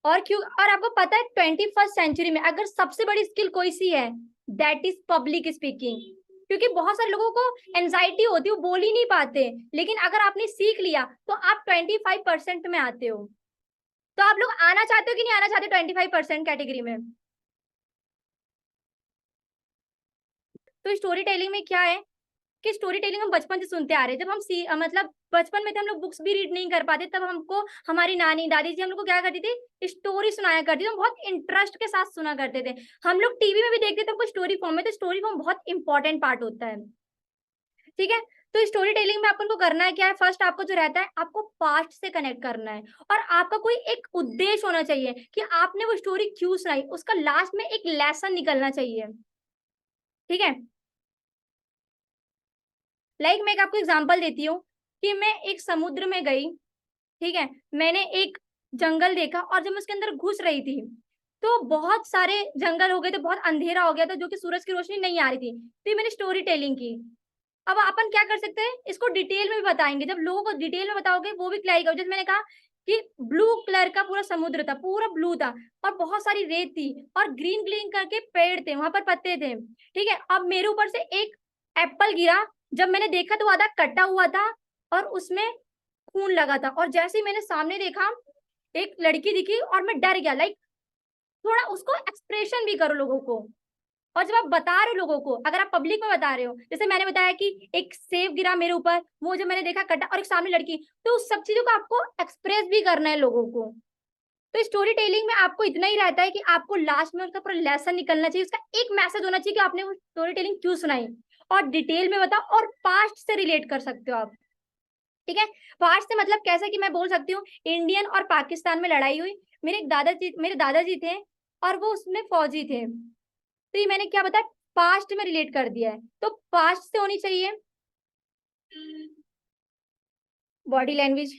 और क्यों, और आपको पता है 21st सेंचुरी में अगर सबसे बड़ी स्किल कोई सी है, दैट इज पब्लिक स्पीकिंग। क्योंकि बहुत सारे लोगों को एंजाइटी होती है, वो बोल ही नहीं पाते, लेकिन अगर आपने सीख लिया तो आप 25% में आते हो। तो आप लोग आना चाहते हो कि नहीं आना चाहते 25% कैटेगरी में? तो स्टोरी टेलिंग में क्या है कि स्टोरी टेलिंग हम बचपन से सुनते आ रहे हैं। जब हम मतलब बचपन में थे, हम लोग बुक्स भी रीड नहीं कर पाते, तब हमको हमारी नानी दादी जी हम लोग को क्या करती थी, स्टोरी सुनाया करती थी। हम बहुत इंटरेस्ट के साथ सुना करते थे। हम लोग टीवी में भी देखते थे हमको स्टोरी फॉर्म में, तो स्टोरी फॉर्म बहुत इंपॉर्टेंट पार्ट होता है। ठीक है, तो स्टोरी टेलिंग में अपन को करना है क्या है, फर्स्ट आपको जो रहता है, आपको पास्ट से कनेक्ट करना है, और आपका कोई एक उद्देश्य होना चाहिए कि आपने वो स्टोरी क्यों सुनाई, उसका लास्ट में एक लेसन निकलना चाहिए। ठीक है, मैं आपको एग्जांपल देती हूँ कि मैं एक समुद्र में गई। ठीक है, मैंने एक जंगल देखा, और जब मैं उसके अंदर घुस रही थी तो बहुत सारे जंगल हो गए थे, बहुत अंधेरा हो गया था, जो कि सूरज की रोशनी नहीं आ रही थी। तो मैंने स्टोरी टेलिंग की। अब अपन क्या कर सकते हैं, इसको डिटेल में भी बताएंगे। जब लोगों को डिटेल में बताओगे वो भी क्लैरिटी करो। जैसे मैंने कहा कि ब्लू कलर का पूरा समुद्र था, पूरा ब्लू था, और बहुत सारी रेत थी, और ग्रीन ग्रीन करके पेड़ थे, वहां पर पत्ते थे। ठीक है, अब मेरे ऊपर से एक एप्पल गिरा। जब मैंने देखा तो वो आधा कटा हुआ था, और उसमें खून लगा था। और जैसे ही मैंने सामने देखा, एक लड़की दिखी, और मैं डर गया। थोड़ा उसको एक्सप्रेशन भी करो लोगों को। और जब आप बता रहे हो लोगों को, अगर आप पब्लिक में बता रहे हो, जैसे मैंने बताया कि एक सेब गिरा मेरे ऊपर, वो जब मैंने देखा कटा, और एक सामने लड़की, तो उस सब चीजों को आपको एक्सप्रेस भी करना है लोगों को। तो स्टोरी टेलिंग में आपको इतना ही रहता है कि आपको लास्ट में उसका पूरा लेसन निकलना चाहिए, उसका एक मैसेज होना चाहिए कि आपने वो स्टोरी टेलिंग क्यों सुनाई, और डिटेल में बताओ, और पास्ट से रिलेट कर सकते हो आप। ठीक है, पास्ट से मतलब कैसे कि मैं बोल सकती हूँ, इंडियन और पाकिस्तान में लड़ाई हुई, मेरे दादाजी थे, और वो उसमें फौजी थे। तो ये मैंने क्या बताया, पास्ट में रिलेट कर दिया है। तो पास्ट से होनी चाहिए body language,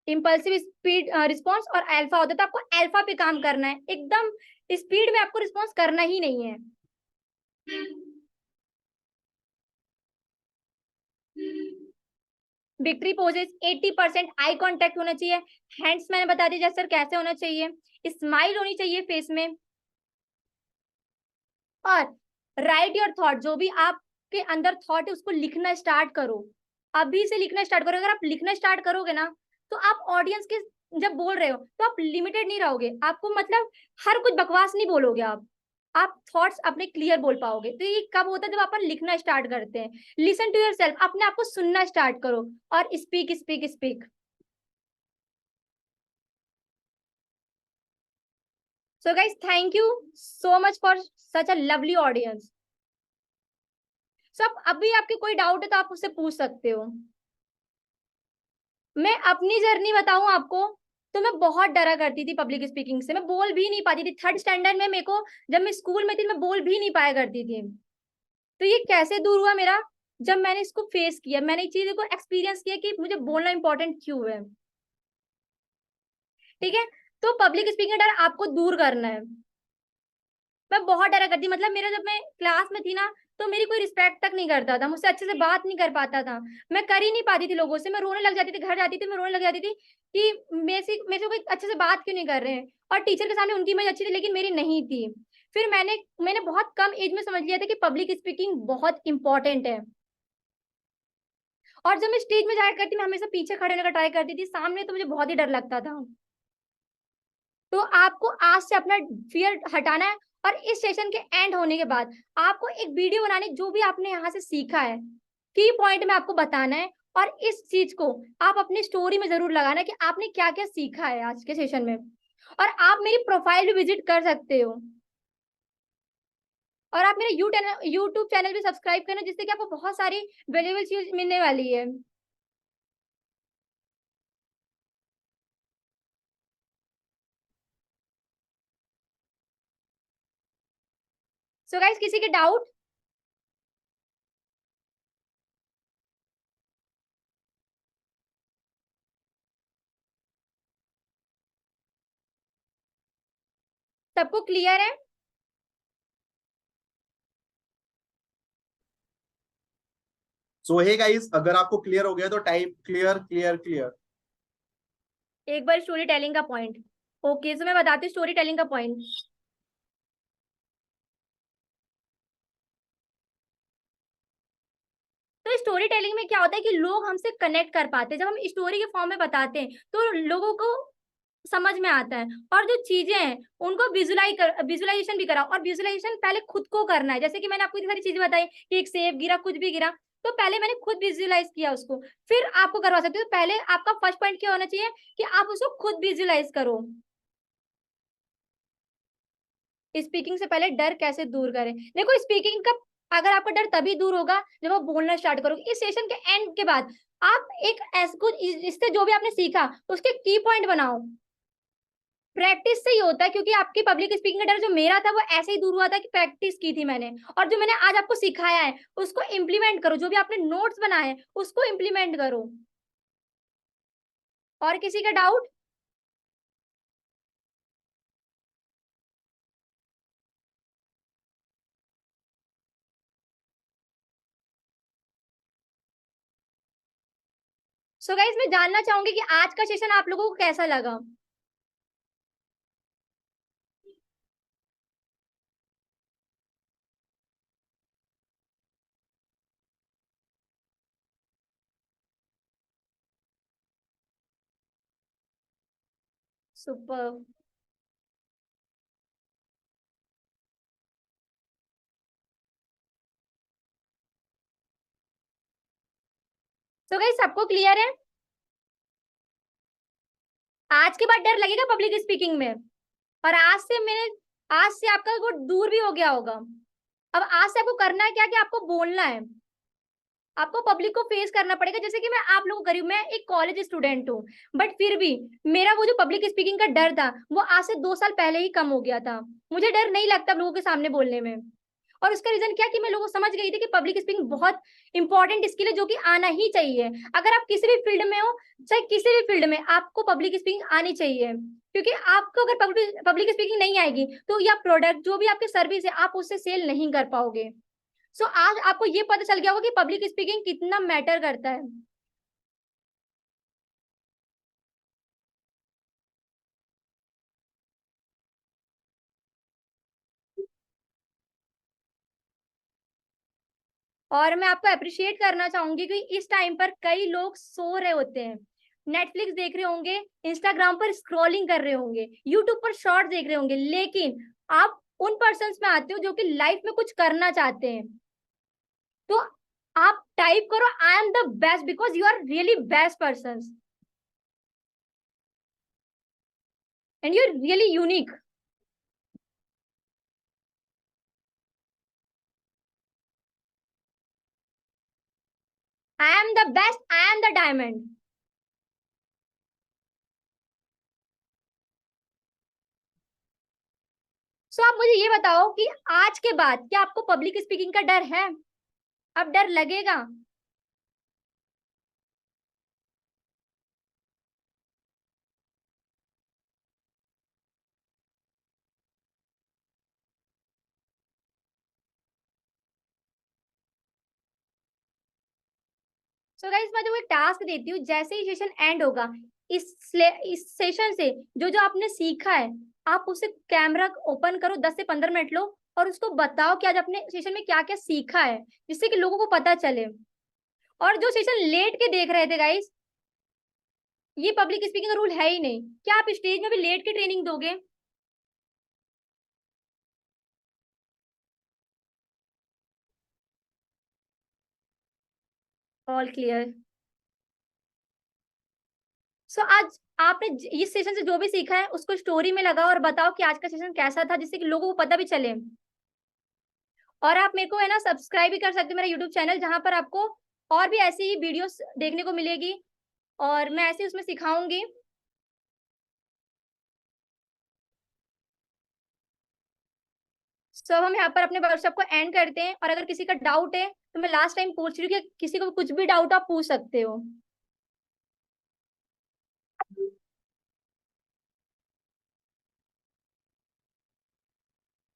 impulsive speed response, और अल्फा होता है। तो आपको अल्फा पे काम करना है, एकदम स्पीड में आपको रिस्पॉन्स करना ही नहीं है। विक्ट्री पोजेस 80% आई कांटेक्ट होना चाहिए। हैंड्स मैंने बता दिया सर कैसे होना चाहिए। स्माइल होनी चाहिए फेस में। और राइट योर थॉट, जो भी आपके अंदर थॉट है उसको लिखना स्टार्ट करो। अभी से लिखना स्टार्ट करो। अगर आप लिखना स्टार्ट करोगे ना, तो आप ऑडियंस के जब बोल रहे हो तो आप लिमिटेड नहीं रहोगे। आपको मतलब हर कुछ बकवास नहीं बोलोगे आप थॉट्स अपने क्लियर बोल पाओगे। तो ये कब होता है, जब अपन लिखना स्टार्ट करते हैं। Listen to your yourself आप को सुनना स्टार्ट करो, और speak speak speak. So guys, thank you so much for such a lovely audience. सब अभी आपके कोई डाउट है तो आप उससे पूछ सकते हो। मैं अपनी जर्नी बताऊं आपको, तो मैं बहुत डरा करती थी पब्लिक स्पीकिंग से। मैं बोल भी नहीं पाती थी। थर्ड स्टैंडर्ड में मेरे को, जब मैं स्कूल में थी, मैं बोल भी नहीं पाया करती थी। तो ये कैसे दूर हुआ मेरा, जब मैंने इसको फेस किया, मैंने इस चीज को एक्सपीरियंस किया कि मुझे बोलना इंपॉर्टेंट क्यों है। ठीक है, तो पब्लिक स्पीकिंग डर आपको दूर करना है। मैं बहुत डरा करती, मतलब मेरा, जब मैं क्लास में थी ना, तो मेरी कोई रिस्पेक्ट तक नहीं करता था, मुझसे अच्छे से बात नहीं कर पाता था। मैं कर ही नहीं पाती थी लोगों से। मैं रोने लग जाती थी, घर जाती थी मैं रोने लग जाती थी कि मेरे से कोई अच्छे से बात क्यों नहीं कर रहे हैं। और टीचर के सामने उनकी इमेज अच्छी थी, लेकिन मेरी नहीं थी। फिर मैंने बहुत कम एज में समझ लिया था कि पब्लिक स्पीकिंग बहुत इंपॉर्टेंट है। और जब मैं स्टेज में जाया करती, मैं हमेशा पीछे खड़े होने का ट्राई करती थी, सामने तो मुझे बहुत ही डर लगता था। तो आपको आज से अपना फियर हटाना है। और इस सेशन के एंड होने के बाद आपको एक वीडियो बनानी, जो भी आपने यहाँ से सीखा है की पॉइंट में आपको बताना है। और इस चीज को आप अपनी स्टोरी में जरूर लगाना कि आपने क्या क्या सीखा है आज के सेशन में। और आप मेरी प्रोफाइल भी विजिट कर सकते हो, और आप मेरे यूट्यूब चैनल भी सब्सक्राइब करना, जिससे कि आपको बहुत सारी वैल्यूएबल चीज मिलने वाली है। सो गाइस, किसी के डाउट? सबको क्लियर है? सो हे गाइस, अगर आपको क्लियर हो गया तो टाइप क्लियर क्लियर क्लियर। एक बार स्टोरी टेलिंग का पॉइंट। ओके, सो मैं बताती हूँ स्टोरी टेलिंग का पॉइंट। तो स्टोरी टेलिंग में क्या होता है कि लोग हमसे कनेक्ट कर पाते हैं। जब हम स्टोरी के फॉर्म में बताते हैं तो लोगों को समझ में आता है, और जो चीजें हैं उनको विजुलाइजेशन भी कराओ। और विजुलाइजेशन पहले खुद को करना है। जैसे कि मैंने आपको इतनी सारी चीजें बताई कि एक सेब गिरा, कुछ भी गिरा, तो पहले मैंने खुद विजुलाइज किया उसको, फिर आपको करवा सकते हो। तो पहले आपका फर्स्ट पॉइंट क्या होना चाहिए कि आप उसको खुद विजुलाइज करो। स्पीकिंग से पहले डर कैसे दूर करें? देखो, स्पीकिंग का अगर आपका डर तभी दूर होगा जब आप बोलना स्टार्ट करोगे। इस सेशन के एंड के बाद आप एक ऐसा कुछ इससे जो भी आपने सीखा उसके की पॉइंट बनाओ। प्रैक्टिस से ही होता है, क्योंकि आपकी पब्लिक स्पीकिंग का डर जो मेरा था वो ऐसे ही दूर हुआ था कि प्रैक्टिस की थी मैंने। और जो मैंने आज आपको सिखाया है उसको इम्प्लीमेंट करो। जो भी आपने नोट्स बनाए हैं उसको इम्प्लीमेंट करो। और किसी का डाउट? सो गाइस, मैं जानना चाहूंगी कि आज का सेशन आप लोगों को कैसा लगा। सुपर। सो गाइस, सबको क्लियर है? आज के बाद डर लगेगा पब्लिक स्पीकिंग में, और आज से आपका वो दूर भी हो गया होगा। अब आज से आपको करना है क्या कि आपको बोलना है। आपको पब्लिक को फेस करना पड़ेगा। जैसे कि मैं आप लोगों को करी हूँ, मैं एक कॉलेज स्टूडेंट हूँ, बट फिर भी मेरा वो जो पब्लिक स्पीकिंग का डर था वो आज से 2 साल पहले ही कम हो गया था। मुझे डर नहीं लगता लोगों के सामने बोलने में। और उसका रीजन क्या कि मैं लोगों को समझ गई थी कि पब्लिक स्पीकिंग बहुत इंपॉर्टेंट स्किल है जो कि आना ही चाहिए। अगर आप किसी भी फील्ड में हो, चाहे किसी भी फील्ड में, आपको पब्लिक स्पीकिंग आनी चाहिए। क्योंकि आपको अगर पब्लिक स्पीकिंग नहीं आएगी तो या प्रोडक्ट जो भी आपकी सर्विस है आप उससे सेल नहीं कर पाओगे। सो आज आपको ये पता चल गया होगा कि पब्लिक स्पीकिंग कितना मैटर करता है। और मैं आपको अप्रिशिएट करना चाहूंगी कि इस टाइम पर कई लोग सो रहे होते हैं, नेटफ्लिक्स देख रहे होंगे, इंस्टाग्राम पर स्क्रॉलिंग कर रहे होंगे, यूट्यूब पर शॉर्ट देख रहे होंगे, लेकिन आप उन पर्सन में आते हो जो कि लाइफ में कुछ करना चाहते हैं। तो आप टाइप करो, I am the best, because you are really best person and you are really unique. I am the best, I am the diamond. So आप मुझे ये बताओ कि आज के बाद क्या आपको पब्लिक स्पीकिंग का डर है? अब डर लगेगा? सो गाइस, मैं जो एक टास्क देती हूँ, जैसे ही सेशन एंड होगा, इस सेशन से जो जो आपने सीखा है आप उसे कैमरा ओपन करो, 10 से 15 मिनट लो और उसको बताओ कि आज अपने सेशन में क्या क्या सीखा है, जिससे कि लोगों को पता चले। और जो सेशन लेट के देख रहे थे गाइस, ये पब्लिक स्पीकिंग का रूल है ही नहीं। क्या आप स्टेज में भी लेट के ट्रेनिंग दोगे? All clear. सो आज आपने इस सेशन से जो भी सीखा है उसको स्टोरी में लगाओ और बताओ कि आज का सेशन कैसा था, जिससे कि लोगों को पता भी चले। और आप मेरे को है ना सब्सक्राइब भी कर सकते हो मेरा यूट्यूब चैनल, जहां पर आपको और भी ऐसी ही वीडियोस देखने को मिलेगी और मैं ऐसे उसमें सिखाऊंगी। सो अब हम यहाँ पर अपने वर्कशॉप को एंड करते हैं, और अगर किसी का डाउट है तो मैं लास्ट टाइम पूछ रही हूँ कि किसी को कुछ भी डाउट आप पूछ सकते हो।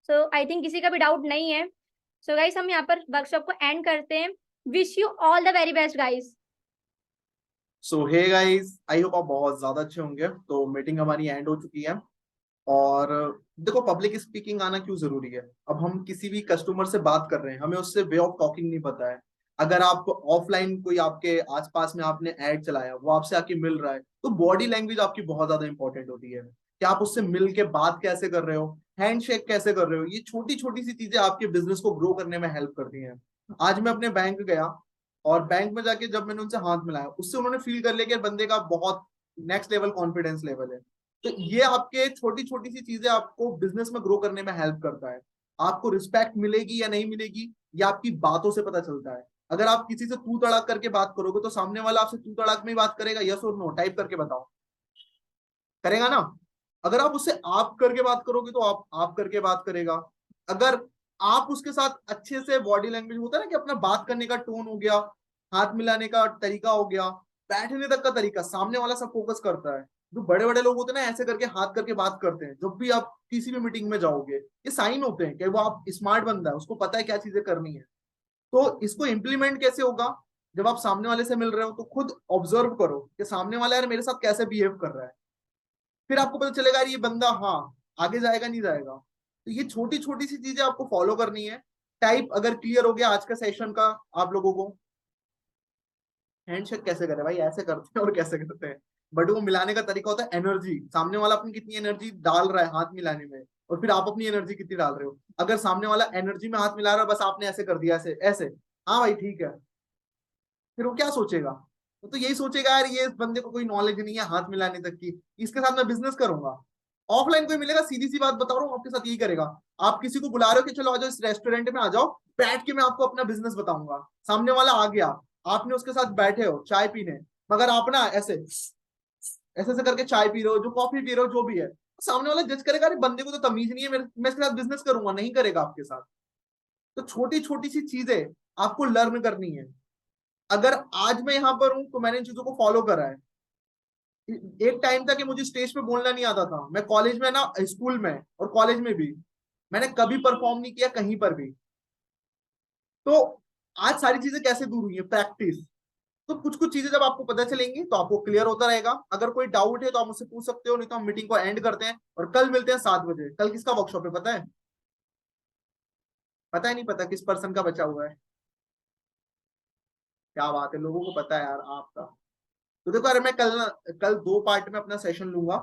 सो आई थिंक किसी का भी डाउट नहीं है। सो गाइस, हम यहाँ पर वर्कशॉप को एंड करते हैं। Wish you all the very best guys. So hey guys, I hope आप बहुत ज्यादा अच्छे होंगे। तो मीटिंग हमारी एंड हो चुकी है। और देखो पब्लिक स्पीकिंग आना क्यों जरूरी है। अब हम किसी भी कस्टमर से बात कर रहे हैं, हमें उससे वे ऑफ टॉकिंग नहीं पता है। अगर आप ऑफलाइन कोई आपके आसपास में आपने ऐड चलाया, वो आपसे आके मिल रहा है, तो बॉडी लैंग्वेज आपकी बहुत ज्यादा इंपॉर्टेंट होती है कि आप उससे मिल के बात कैसे कर रहे हो, हैंडशेक कैसे कर रहे हो। ये छोटी छोटी सी चीजें आपके बिजनेस को ग्रो करने में हेल्प करती हैं। आज मैं अपने बैंक गया और बैंक में जाके जब मैंने उनसे हाथ मिलाया, उससे उन्होंने फील कर लिया कि बंदे का बहुत नेक्स्ट लेवल कॉन्फिडेंस लेवल है। तो ये आपके छोटी छोटी सी चीजें आपको बिजनेस में ग्रो करने में हेल्प करता है। आपको रिस्पेक्ट मिलेगी या नहीं मिलेगी, ये आपकी बातों से पता चलता है। अगर आप किसी से तू तड़ाक करके बात करोगे, तो सामने वाला आपसे तू तड़ाक में ही बात करेगा, यस और नो टाइप करके बताओ, करेगा ना। अगर आप उससे आप करके बात करोगे, तो आप करके बात करेगा। अगर आप उसके साथ अच्छे से बॉडी लैंग्वेज होता है ना, कि अपना बात करने का टोन हो गया, हाथ मिलाने का तरीका हो गया, बैठने तक का तरीका, सामने वाला सब फोकस करता है। जो बड़े बड़े लोग होते हैं ना, ऐसे करके हाथ करके बात करते हैं जब भी आप किसी भी मीटिंग में जाओगे, ये साइन होते हैं कि वो आप स्मार्ट बंदा है, उसको पता है क्या चीजें करनी है। तो इसको इम्प्लीमेंट कैसे होगा, जब आप सामने वाले से मिल रहे हो तो खुद ऑब्जर्व करो कि सामने वाला यार मेरे साथ कैसे बिहेव कर रहा है। फिर आपको पता चलेगा यार ये बंदा हाँ आगे जाएगा नहीं जाएगा। तो ये छोटी छोटी सी चीजें आपको फॉलो करनी है। टाइप अगर क्लियर हो गया आज का सेशन का आप लोगों को, हैंडशेक कैसे करें भाई, ऐसे करते हैं और कैसे करते हैं। बट वो मिलाने का तरीका होता है एनर्जी, सामने वाला अपनी कितनी एनर्जी डाल रहा है हाथ मिलाने में, और फिर आप अपनी एनर्जी कितनी डाल रहे हो। अगर सामने वाला एनर्जी में हाथ मिला रहा है, बस आपने ऐसे कर दिया ऐसे ऐसे, हाँ भाई ठीक है, फिर वो क्या सोचेगा। वो तो यही सोचेगा यार ये इस बंदे को कोई नॉलेज नहीं है हाथ मिलाने तक की, इसके साथ मैं बिजनेस करूंगा। ऑफलाइन कोई मिलेगा, सीधी सी बात बता रहा हूँ आपके साथ यही करेगा। आप किसी को बुला रहे हो कि चलो आ जाओ इस रेस्टोरेंट में आ जाओ, बैठ के मैं आपको अपना बिजनेस बताऊंगा। सामने वाला आ गया, आपने उसके साथ बैठे हो चाय पीने, मगर आप ना ऐसे ऐसे ऐसे करके चाय पी रहे हो, जो कॉफी पी रहे हो, जो भी है, सामने वाला जज करेगा अरे बंदे को तो तमीज नहीं है, मैं इसके साथ बिजनेस करूंगा, नहीं करेगा आपके साथ। तो छोटी छोटी सी चीजें आपको लर्न करनी है। अगर आज मैं यहाँ पर हूं तो मैंने इन चीजों को फॉलो करा है। एक टाइम था कि मुझे स्टेज पे बोलना नहीं आता था, मैं कॉलेज में ना, स्कूल में और कॉलेज में भी मैंने कभी परफॉर्म नहीं किया कहीं पर भी। तो आज सारी चीजें कैसे दूर हुई है, प्रैक्टिस। तो कुछ कुछ चीजें जब आपको पता चलेंगी तो आपको क्लियर होता रहेगा। अगर कोई डाउट है तो आप मुझसे पूछ सकते हो, नहीं तो हम मीटिंग को एंड करते हैं और कल मिलते हैं 7 बजे। कल किसका वर्कशॉप है पता है? पता है नहीं पता किस पर्सन का बचा हुआ है? क्या बात है, लोगों को पता है यार आपका। तो देखो यार, मैं कल कल 2 पार्ट में अपना सेशन लूंगा।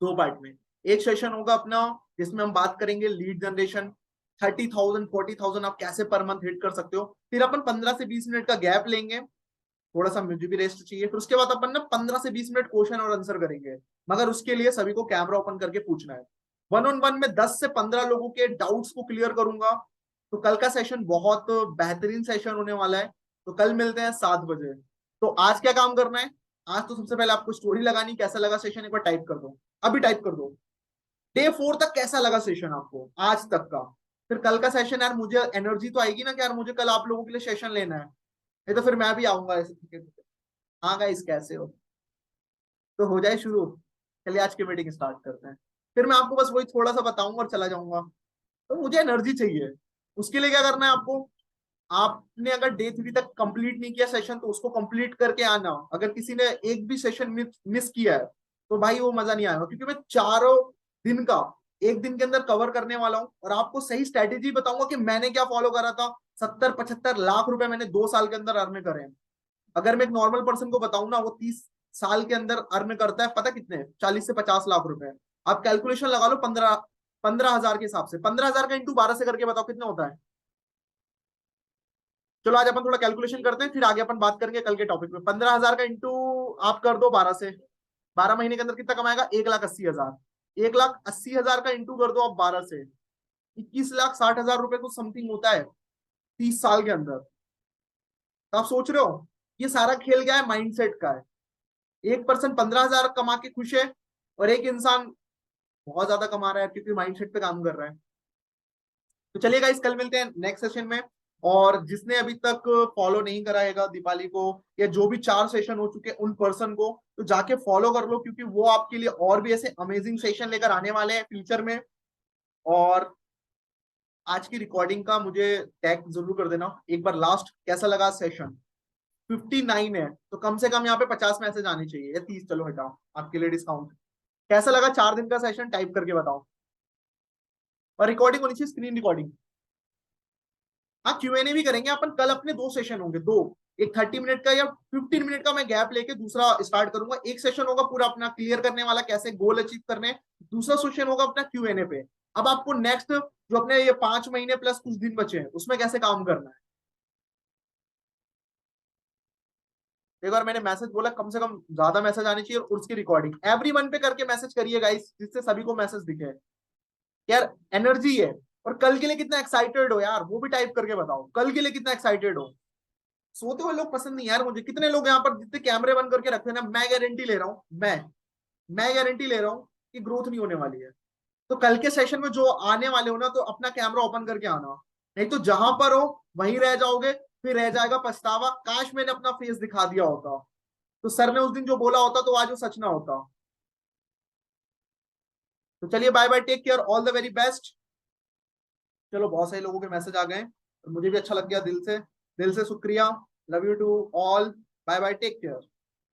2 पार्ट में एक सेशन होगा अपना जिसमें हम बात करेंगे लीड जनरेशन, 30,000 40,000 आप कैसे पर मंथ हिट कर सकते हो। फिर अपन 15 से 20 मिनट का गैप लेंगे, थोड़ा सा मुझे भी रेस्ट चाहिए। फिर उसके बाद अपन ना 15 से 20 मिनट क्वेश्चन और आंसर करेंगे, मगर उसके लिए सभी को कैमरा ओपन करके पूछना है। वन ऑन वन में 10 से 15 लोगों के डाउट्स को क्लियर करूंगा। तो कल का सेशन बहुत बेहतरीन सेशन होने वाला है। तो कल मिलते हैं 7 बजे। तो आज क्या काम करना है, आज तो सबसे पहले आपको स्टोरी लगानी, कैसा लगा सेशन एक बार टाइप कर दो, अभी टाइप कर दो। डे 4 तक कैसा लगा सेशन आपको आज तक का। फिर कल का सेशन यार मुझे एनर्जी तो आएगी ना कि यार मुझे कल आप लोगों के लिए सेशन लेना है, नहीं तो फिर मैं भी आऊंगा ऐसे। हाँ गाइस कैसे हो, तो हो जाए शुरू। चलिए आज की मीटिंग स्टार्ट करते हैं। फिर मैं आपको बस वही थोड़ा सा बताऊंगा और चला जाऊंगा। तो मुझे एनर्जी चाहिए, उसके लिए क्या करना है आपको। आपने अगर डे 3 तक कंप्लीट नहीं किया सेशन, तो उसको कंप्लीट करके आना। अगर किसी ने एक भी सेशन मिस किया है, तो भाई वो मजा नहीं आएगा, क्योंकि मैं चारों दिन का एक दिन के अंदर कवर करने वाला हूँ और आपको सही स्ट्रेटेजी बताऊंगा कि मैंने क्या फॉलो करा था। 70-75 लाख रुपए मैंने 2 साल के अंदर अर्न करे हैं। अगर मैं एक नॉर्मल पर्सन को बताऊं ना, वो 30 साल के अंदर अर्न करता है, पता कितने, 40 से 50 लाख रुपए। आप कैलकुलेशन लगा लो, 15 15 हजार के हिसाब से, 15 हजार का इंटू 12 से करके बताओ कितना होता है। चलो आज अपन थोड़ा कैलकुलेशन करते हैं, फिर आगे अपन बात करेंगे कल के टॉपिक में। 15 हजार का इंटू आप कर दो 12 से, 12 महीने के अंदर कितना कमाएगा, 1,80,000। 1,80,000 का इंटू कर दो आप 12 से, 21,60,000 रुपए कुछ समथिंग होता है 30 साल के अंदर। तो आप सोच रहे हो ये सारा खेल क्या है, माइंडसेट का है। एक पर्सन 15 हजार कमा के खुश है, और एक इंसान बहुत ज्यादा कमा रहा है क्योंकि माइंडसेट पे काम कर रहा है। तो चलिए गाइस, कल मिलते हैं नेक्स्ट सेशन में। और जिसने अभी तक फॉलो नहीं कराएगा दीपाली को, या जो भी 4 सेशन हो चुके उन पर्सन को, तो जाके फॉलो कर लो, क्योंकि वो आपके लिए और भी ऐसे अमेजिंग सेशन लेकर आने वाले हैं फ्यूचर में। और आज की रिकॉर्डिंग का मुझे टैग जरूर कर देना एक बार, लास्ट कैसा लगा सेशन। 59 है, तो कम से कम यहाँ पे 50 मैसेज आने चाहिए, या 30, चलो हटाओ आपके लिए डिस्काउंट। कैसा लगा 4 दिन का सेशन, टाइप करके बताओ। और रिकॉर्डिंग होनी चाहिए, स्क्रीन रिकॉर्डिंग। हाँ, Q&A भी करेंगे अपन कल, अपने 2 सेशन होंगे, दो। एक 30 मिनट का या 15 मिनट का मैं गैप लेके दूसरा स्टार्ट करूंगा। एक सेशन होगा पूरा अपना क्लियर करने वाला, कैसे गोल अचीव करने। दूसरा सेशन होगा अपना Q&A पे। अब आपको नेक्स्ट जो अपने ये 5 महीने प्लस कुछ दिन बचे हैं उसमें कैसे काम करना है। एक बार मैंने मैसेज बोला, कम से कम ज्यादा मैसेज आने चाहिए, और उसकी रिकॉर्डिंग एवरीवन पे करके मैसेज करिए गाइस, जिससे सभी को मैसेज दिखे यार। एनर्जी है। और कल के लिए कितना एक्साइटेड हो यार, वो भी टाइप करके बताओ, कल के लिए कितना एक्साइटेड हो। सोते हुए लोग पसंद नहीं यार मुझे। कितने लोग यहाँ पर जितने कैमरे बंद करके रखे हैं ना, मैं गारंटी ले रहा हूँ, मैं गारंटी ले रहा हूँ कि ग्रोथ नहीं होने वाली है। तो कल के सेशन में जो आने वाले हो ना, तो अपना कैमरा ओपन करके आना, नहीं तो जहां पर हो वहीं रह जाओगे। फिर रह जाएगा पछतावा, काश मैंने अपना फेस दिखा दिया होता, तो सर ने उस दिन जो बोला होता तो आज वो सच ना होता। तो चलिए, bye bye, take care, all the very best. चलो, बहुत सारे लोगों के मैसेज आ गए और मुझे भी अच्छा लग गया, दिल से शुक्रिया। Love you to all. Bye bye, take care.